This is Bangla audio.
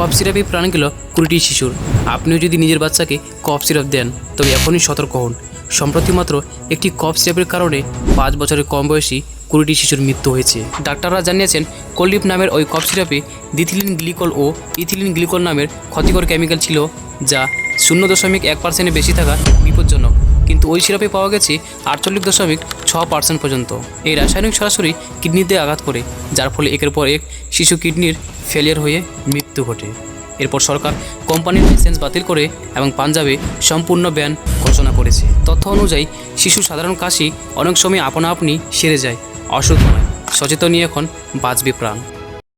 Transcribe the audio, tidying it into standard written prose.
কফ সিরাপে প্রাণ গেল 20টি শিশুর। আপনিও যদি নিজের বাচ্চাকে কফ সিরাপ দেন তবে এখনই সতর্ক হন। সম্প্রতি মাত্র একটি কফ সিরাপের কারণে 5 বছরের কম বয়সী 20টি শিশুর মৃত্যু হয়েছে। ডাক্তাররা জানিয়েছেন কোলিপ নামের ওই কফ সিরাপে দিথিলিন গ্লিকল ও ইথিলিন গ্লিকল নামের ক্ষতিকর কেমিক্যাল ছিল, যা 0.1% বেশি থাকা বিপজ্জনক। কিন্তু ওই সিরাপে পাওয়া গেছে 48.6% পর্যন্ত। এই রাসায়নিক সরাসরি কিডনিতে আঘাত করে, যার ফলে একের পর এক শিশু কিডনির ফেলিয়ার হয়ে মৃত্যু ঘটে। এরপর সরকার কোম্পানির লাইসেন্স বাতিল করে এবং পাঞ্জাবে সম্পূর্ণ ব্যান ঘোষণা করেছে। তথ্য অনুযায়ী শিশু সাধারণ কাশি অনেক সময় আপনা আপনি সেরে যায়, অসুখ নয়। সচেতনই এখন বাঁচবে প্রাণ।